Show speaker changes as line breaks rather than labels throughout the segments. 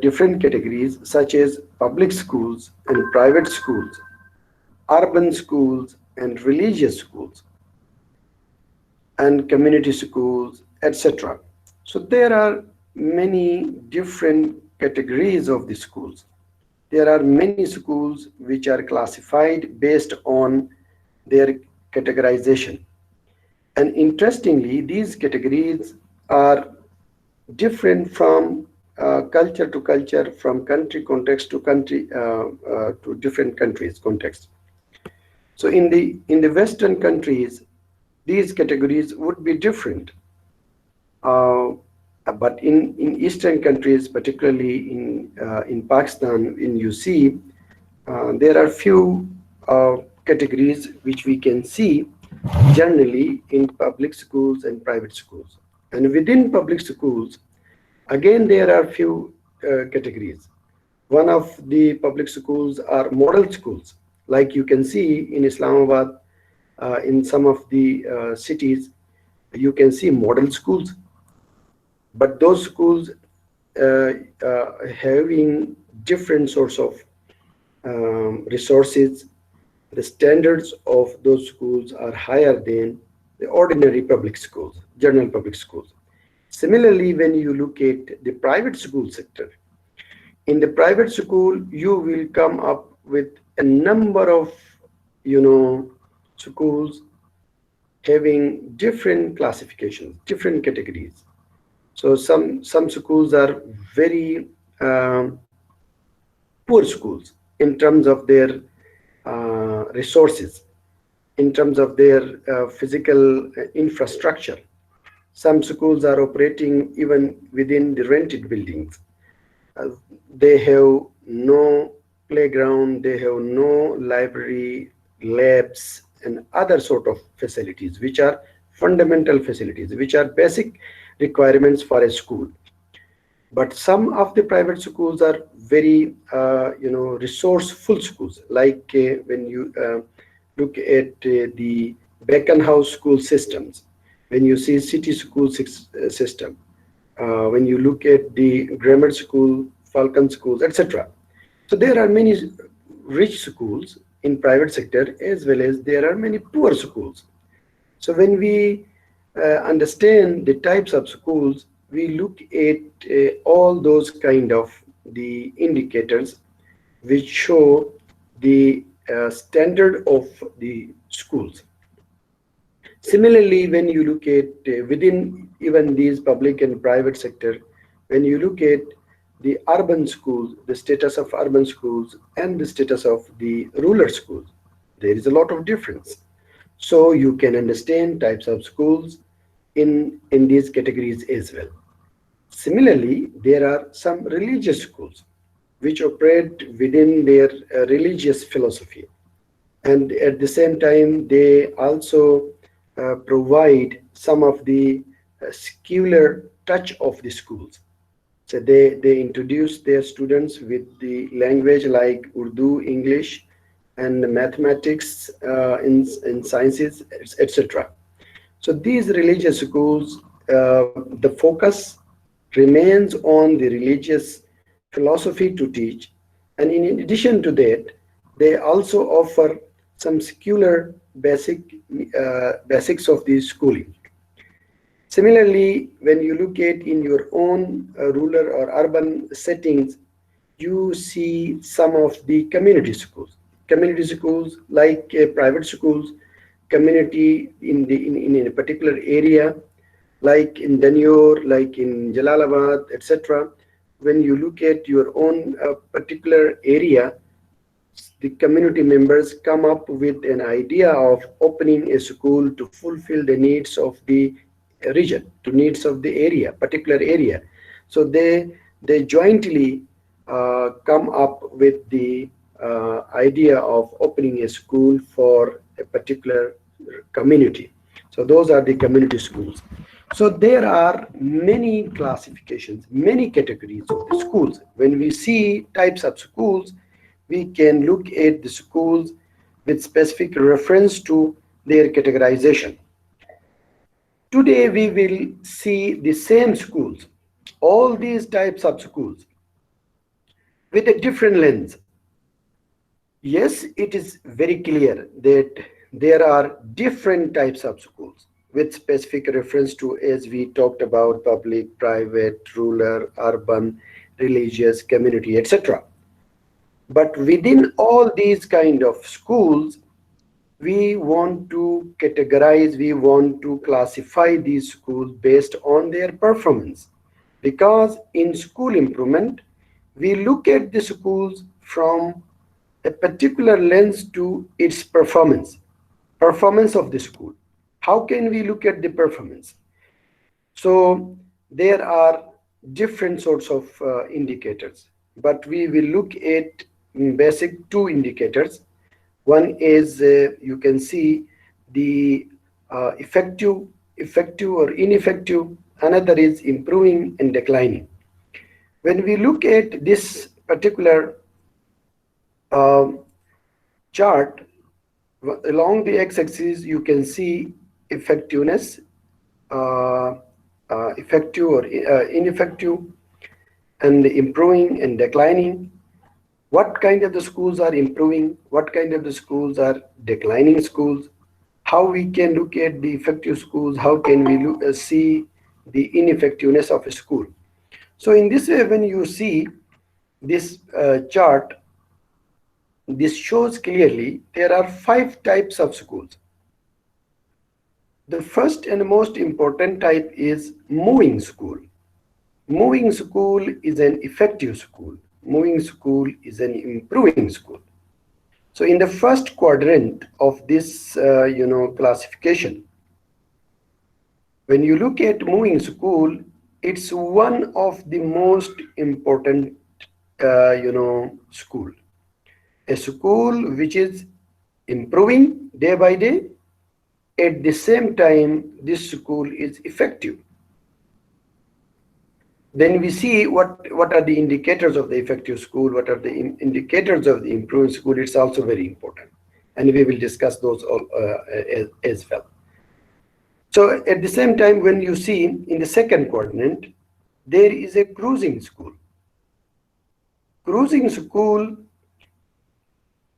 different categories such as public schools and private schools, urban schools and religious schools, and community schools, etc. So there are many different categories of the schools. There are many schools which are classified based on their categorization. And interestingly, these categories are different from culture to culture, from country context to country to different countries context. So in the Western countries, these categories would be different. Uh, but in Eastern countries, particularly in Pakistan, in UC, there are few categories which we can see generally in public schools and private schools. And within public schools, again, there are few categories. One of the public schools are model schools, like you can see in Islamabad, in some of the cities, you can see model schools, but those schools having different sorts of resources. The standards of those schools are higher than the ordinary public schools, general public schools. Similarly, when you look at the private school sector, in the private school, you will come up with a number of, schools having different classifications, different categories. So some schools are very poor schools in terms of their resources, in terms of their physical infrastructure. Some schools are operating even within the rented buildings. Uh, they have no playground, they have no library, labs, and other sort of facilities, which are fundamental facilities, which are basic requirements for a school. But some of the private schools are very, resourceful schools. Like when you look at the Beacon House school systems, when you see city school system, when you look at the grammar school, Falcon schools, etc. So there are many rich schools in private sector, as well as there are many poor schools. So when we understand the types of schools, we look at all those kind of the indicators which show the standard of the schools. Similarly, when you look at within even these public and private sector, when you look at the urban schools, the status of urban schools and the status of the rural schools, there is a lot of difference. So you can understand types of schools in these categories as well. Similarly, there are some religious schools which operate within their religious philosophy, and at the same time they also provide some of the secular touch of the schools. So they introduce their students with the language like Urdu, English, and mathematics, in sciences, etc. So these religious schools, the focus remains on the religious philosophy to teach, and in addition to that, they also offer some secular basics of the schooling. Similarly, when you look at in your own rural or urban settings, you see some of the community schools. Community schools like private schools, community in a particular area, like in Danur, like in Jalalabad, etc. When you look at your own particular area, the community members come up with an idea of opening a school to fulfill the needs of the region, to needs of the area, particular area. So they jointly come up with the idea of opening a school for a particular community. So those are the community schools. So there are many classifications, many categories of the schools. When we see types of schools, we can look at the schools with specific reference to their categorization. Today we will see the same schools, all these types of schools. with a different lens. Yes, it is very clear that there are different types of schools with specific reference to, as we talked about, public, private, rural, urban, religious, community, etc. But within all these kind of schools, we want to categorize, we want to classify these schools based on their performance. Because in school improvement, we look at the schools from a particular lens to its performance of the school. How can we look at the performance? So there are different sorts of indicators, but we will look at basic two indicators. One is you can see the effective or ineffective. Another is improving and declining. When we look at this particular um, chart, along the x-axis, you can see effectiveness, uh, effective or ineffective, and improving and declining. What kind of the schools are improving? What kind of the schools are declining schools? How we can look at the effective schools? How can we see the ineffectiveness of a school? So in this way, when you see this chart, this shows clearly there are five types of schools. The first and most important type is moving school. Moving school is an effective school. Moving school is an improving school. So in the first quadrant of this, classification, when you look at moving school, it's one of the most important, school. A school which is improving day by day. At the same time, this school is effective. Then we see what are the indicators of the effective school, what are the indicators of the improving school. It's also very important. And we will discuss those all as well. So at the same time, when you see in the second quadrant, there is a cruising school. Cruising school,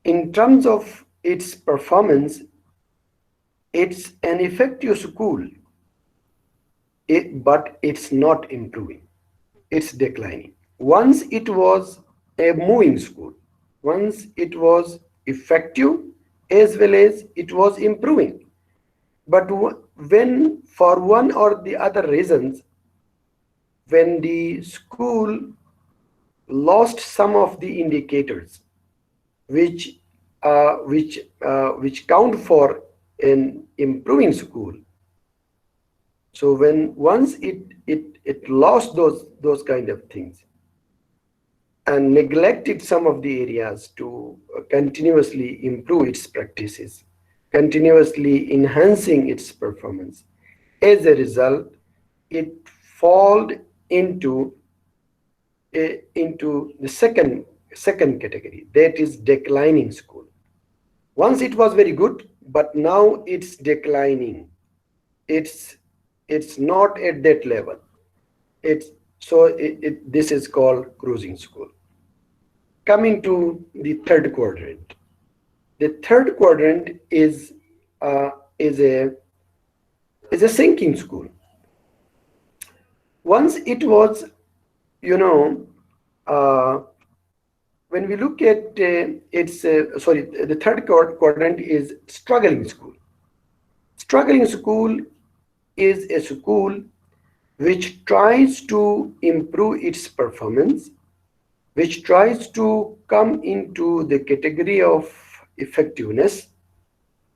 in terms of its performance, it's an effective school, but it's not improving. It's declining. Once it was a moving school, once it was effective as well as it was improving. But when, for one or the other reasons, when the school lost some of the indicators which which count for an improving school, so when once it lost those kind of things and neglected some of the areas to continuously improve its practices, continuously enhancing its performance, as a result, it fall into into the second category, that is declining school. Once it was very good, but now it's declining. It's it's not at that level. It's so this is called cruising school. Coming to the third quadrant. The third quadrant uh, is a is a sinking school. Once it was, you know, uh, when we look at its sorry, the third quadrant is struggling school. Struggling school is a school which tries to improve its performance, which tries to come into the category of effectiveness.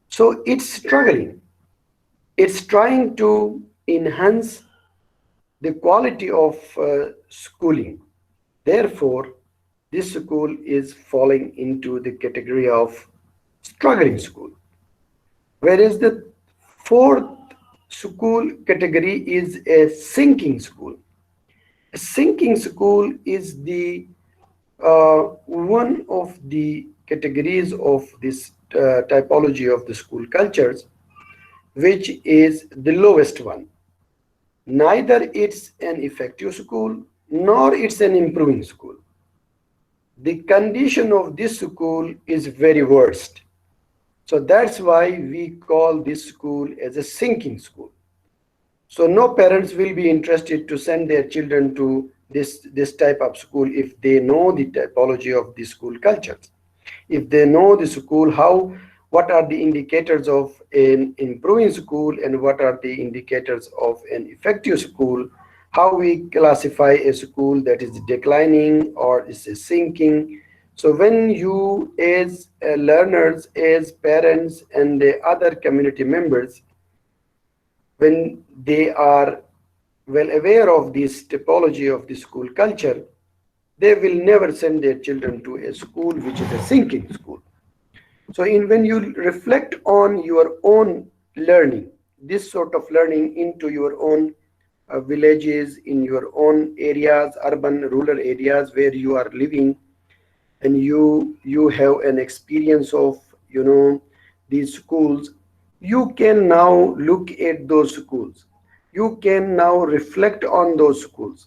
So it's struggling. It's trying to enhance the quality of schooling. Therefore, this school is falling into the category of struggling school. Whereas the fourth school category is a sinking school. A sinking school is the one of the categories of this typology of the school cultures, which is the lowest one. Neither it's an effective school nor it's an improving school. the condition of this school is very worst. So that's why we call this school as a sinking school. So no parents will be interested to send their children to this type of school if they know the typology of the school cultures. If they know the school, how, what are the indicators of an improving school and what are the indicators of an effective school, how we classify a school that is declining or is sinking. So when you as learners, as parents and the other community members, when they are well aware of this typology of the school culture, they will never send their children to a school which is a sinking school. So when you reflect on your own learning, this sort of learning into your own villages, in your own areas, urban, rural areas where you are living, and you have an experience of these schools, you can now look at those schools. You can now reflect on those schools.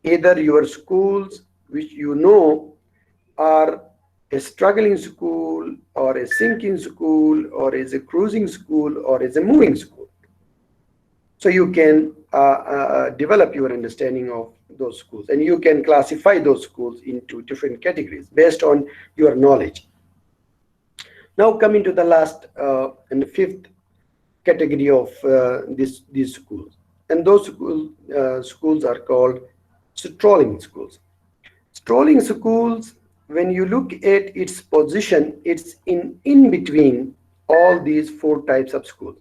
Either your schools which you know are a struggling school or a sinking school or is a cruising school or is a moving school. So you can develop your understanding of those schools, and you can classify those schools into different categories based on your knowledge. Now coming to the last and fifth category of these schools, and those schools are called strolling schools. Strolling schools, when you look at its position, it's in between all these four types of schools.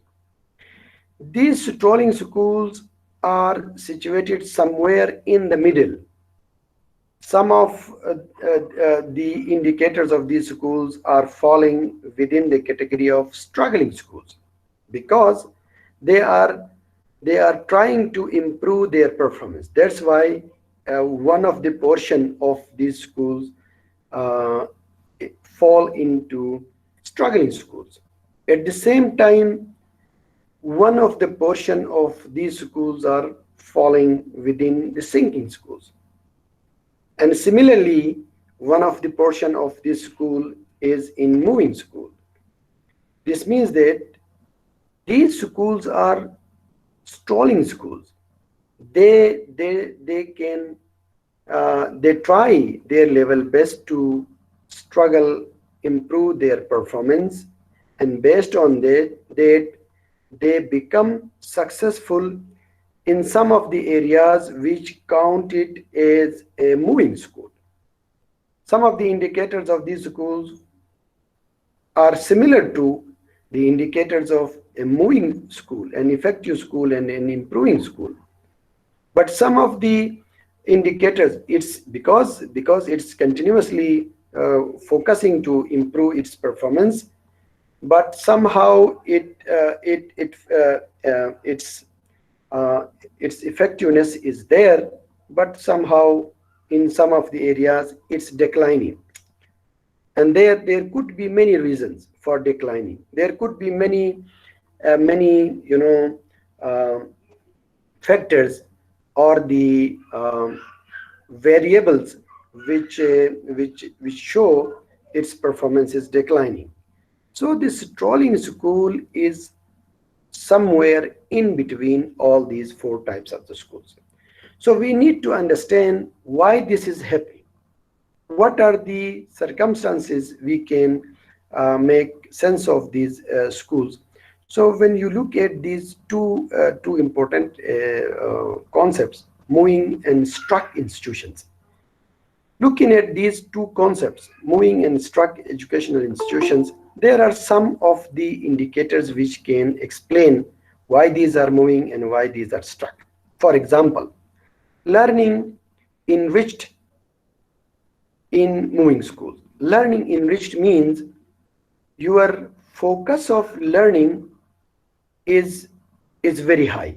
These strolling schools are situated somewhere in the middle. Some of the indicators of these schools are falling within the category of struggling schools because they are they are trying to improve their performance. That's why one of the portion of these schools uh, fall into struggling schools. At the same time, one of the portion of these schools are falling within the sinking schools. And similarly, one of the portion of this school is in moving school. This means that these schools are strolling schools. They can they try their level best to struggle, improve their performance, and based on that they become successful in some of the areas which count it as a moving school. Some of the indicators of these schools are similar to the indicators of a moving school, an effective school, and an improving school. But some of the indicators, it's because it's continuously focusing to improve its performance, but somehow its effectiveness is there, but somehow in some of the areas it's declining. And there could be many reasons for declining. There could be many uh, factors or the variables which show its performance is declining. So this strolling school is somewhere in between all these four types of the schools. So we need to understand why this is happening. What are the circumstances we can make sense of these schools? So when you look at these two important concepts, moving and struck institutions, looking at these two concepts, moving and struck educational institutions, there are some of the indicators which can explain why these are moving and why these are struck. For example, learning enriched in moving schools. Learning enriched means your focus of learning is very high.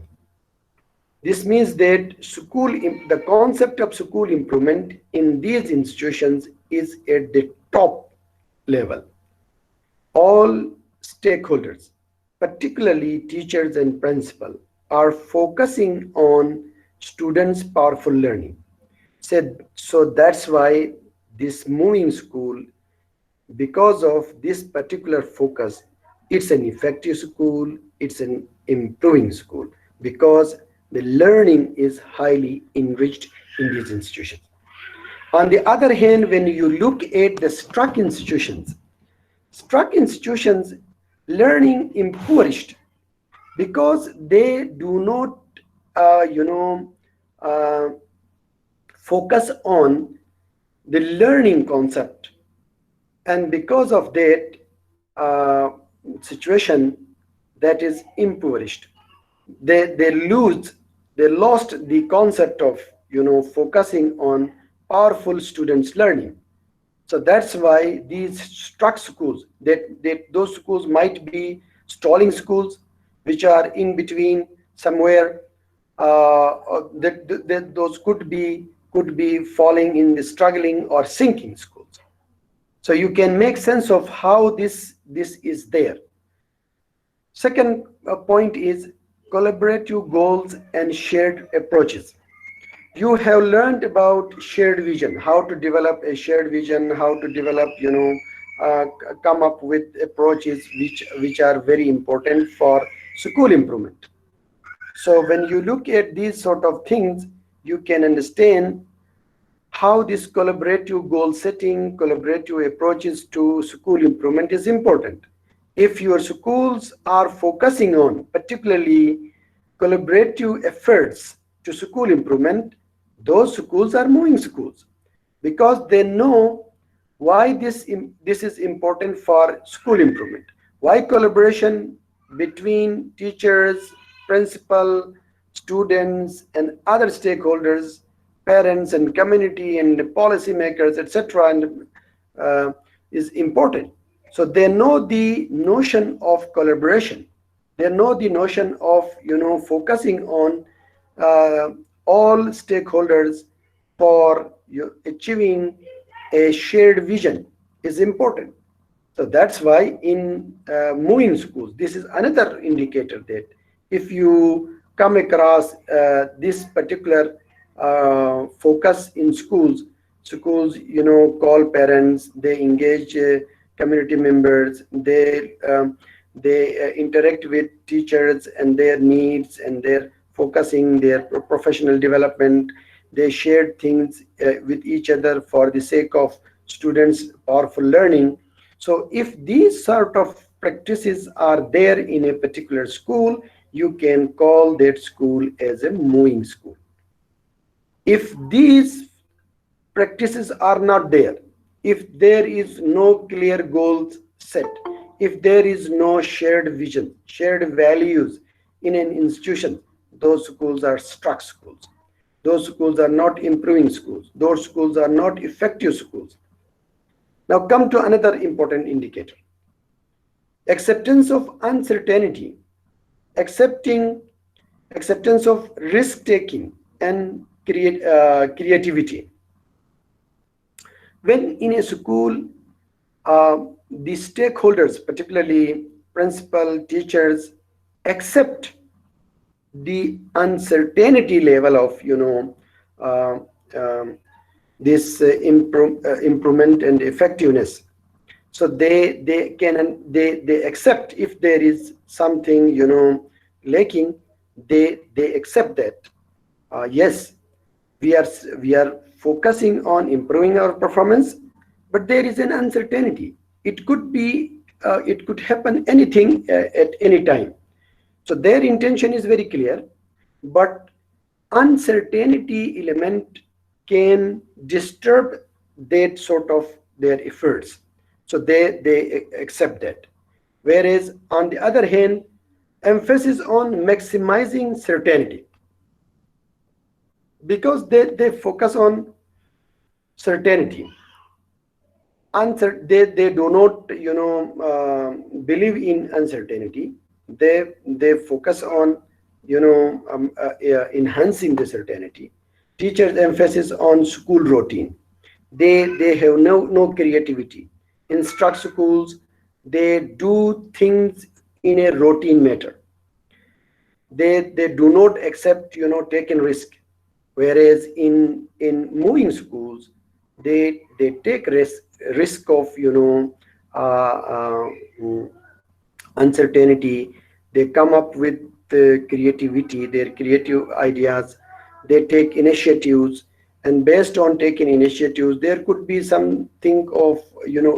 This means that the concept of school improvement in these institutions is at the top level. All stakeholders, particularly teachers and principal, are focusing on students' powerful learning. So that's why this moving school, because of this particular focus, it's an effective school, it's an improving school, because the learning is highly enriched in these institutions. On the other hand, when you look at the struck institutions, learning impoverished, because they do not uh, you know uh, focus on the learning concept, and because of that situation, that is impoverished, they lose they lost the concept of focusing on powerful students learning. So that's why these struck schools, that those schools might be stalling schools, which are in between somewhere, that those could be falling in the struggling or sinking schools. So you can make sense of how this is there. Second point is collaborative goals and shared approaches. You have learned about shared vision, how to develop a shared vision, how to develop, come up with approaches which are very important for school improvement. So when you look at these sort of things, you can understand how this collaborative goal setting, collaborative approaches to school improvement is important. If your schools are focusing on particularly collaborative efforts to school improvement, those schools are moving schools, because they know why this is important for school improvement. Why collaboration between teachers, principal, students, and other stakeholders, parents and community and policymakers, etc., and is important. So they know the notion of collaboration. They know the notion of focusing on uh, all stakeholders for achieving a shared vision is important. So that's why in moving schools, this is another indicator that if you come across this particular focus in schools, call parents, they engage community members, they interact with teachers and their needs, and their focusing their professional development. They share things with each other for the sake of students' powerful learning. So if these sort of practices are there in a particular school, you can call that school as a moving school. If these practices are not there, if there is no clear goals set, if there is no shared vision, shared values in an institution, those schools are struck schools. Those schools are not improving schools. Those schools are not effective schools. Now come to another important indicator: acceptance of uncertainty, accepting acceptance of risk taking, and creativity. When in a school, the stakeholders, particularly principal, teachers, accept the uncertainty level of uh, um, this improvement and effectiveness. So they accept if there is something lacking. They accept that, yes, we are we are focusing on improving our performance, but there is an uncertainty. It could happen anything at any time. So their intention is very clear, but uncertainty element can disturb that sort of their efforts. So they accept that. Whereas on the other hand, emphasis on maximizing certainty, because they focus on certainty. They do not believe in uncertainty. They focus on enhancing the certainty. Teachers emphasis on school routine. They have no creativity. In struck schools, they do things in a routine matter. They do not accept taking risk. Whereas in moving schools, They take risk of uh, uh, mm, uncertainty. They come up with creativity, their creative ideas. They take initiatives, and based on taking initiatives, there could be something of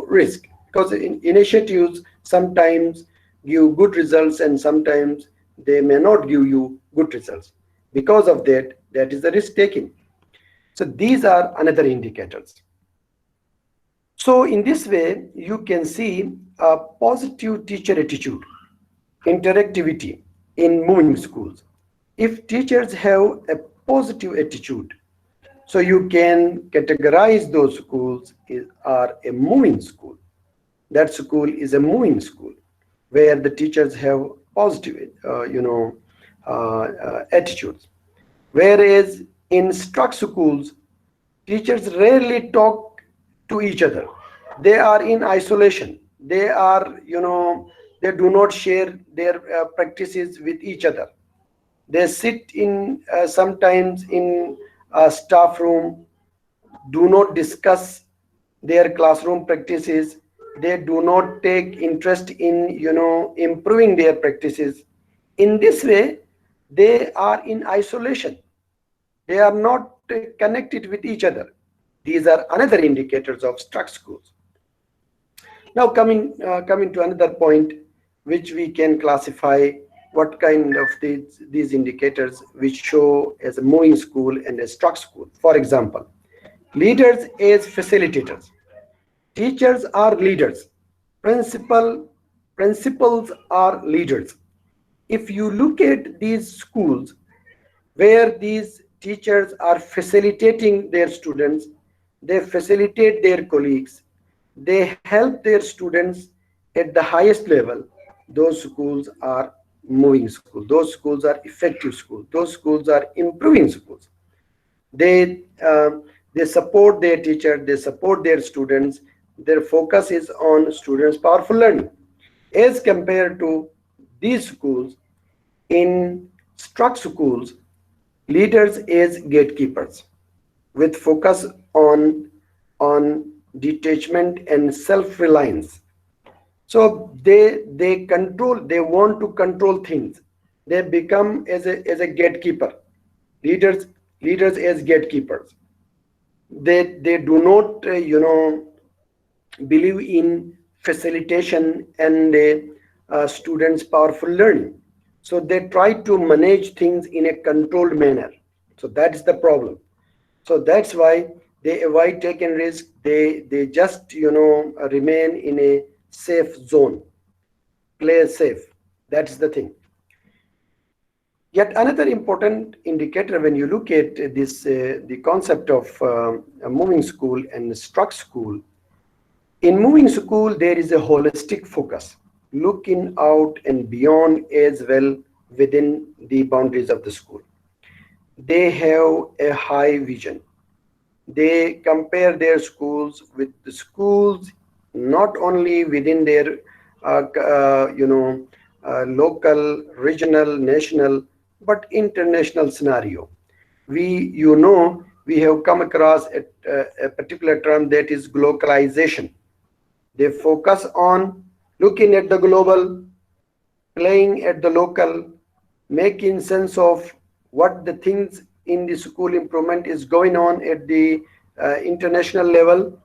risk, because initiatives sometimes give good results and sometimes they may not give you good results. Because of that, that is the risk taking. So these are another indicators. So in this way, you can see a positive teacher attitude, interactivity in moving schools. If teachers have a positive attitude, so you can categorize those schools are a moving school. That school is a moving school where the teachers have positive, attitudes. Whereas in struck schools, teachers rarely talk to each other. They are in isolation. They are, they do not share their practices with each other. They sit in sometimes in a staff room, do not discuss their classroom practices. They do not take interest in improving their practices. In this way, they are in isolation. They are not connected with each other. These are another indicators of struck schools. Now coming to another point, which we can classify what kind of these indicators which show as a moving school and a struck school. For example, leaders as facilitators. Teachers are leaders. Principal Principals are leaders. If you look at these schools where these teachers are facilitating their students, they facilitate their colleagues, they help their students at the highest level, those schools are moving schools. Those schools are effective schools. Those schools are improving schools. They they support their teacher, they support their students. Their focus is on students' powerful learning, as compared to these schools. In struck schools, leaders as gatekeepers with focus on detachment and self-reliance. So they want to control things. They become as a gatekeeper. Leaders as gatekeepers. They do not believe in facilitation and students' powerful learning. So they try to manage things in a controlled manner. So that's the problem. So that's why they avoid taking risk. They just remain in a safe zone, play safe. That's the thing. Yet another important indicator when you look at this the concept of a moving school and struck school. In moving school, there is a holistic focus, looking out and beyond as well within the boundaries of the school. They have a high vision. They compare their schools with the schools not only within their local, regional, national, but international scenario. We have come across a particular term, that is globalization. They focus on looking at the global, playing at the local, making sense of what the things in the school improvement is going on at the international level,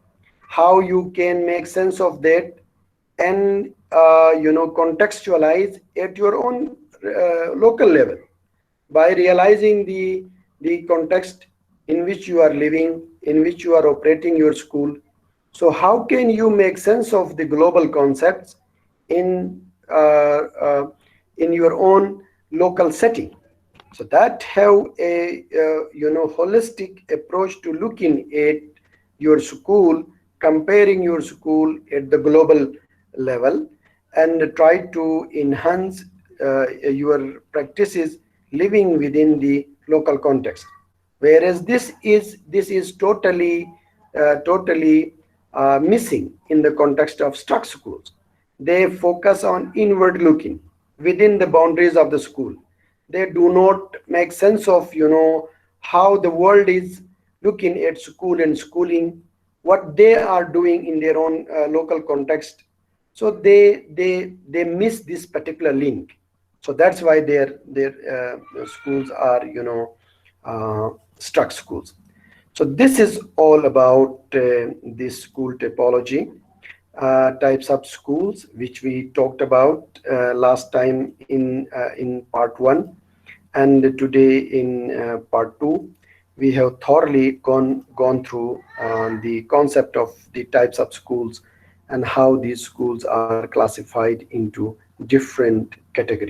how you can make sense of that, and contextualize at your own local level by realizing the context in which you are living, in which you are operating your school. So how can you make sense of the global concepts in in your own local setting? So that have a holistic approach to looking at your school, comparing your school at the global level, and try to enhance your practices living within the local context. Whereas this is totally missing in the context of struck schools. They focus on inward looking within the boundaries of the school. They do not make sense of how the world is looking at school and schooling. what they are doing in their own local context. So they miss this particular link. So that's why their schools are, struck schools. So this is all about this school typology, types of schools, which we talked about last time in part one, and today in part two. We have thoroughly gone through the concept of the types of schools and how these schools are classified into different categories.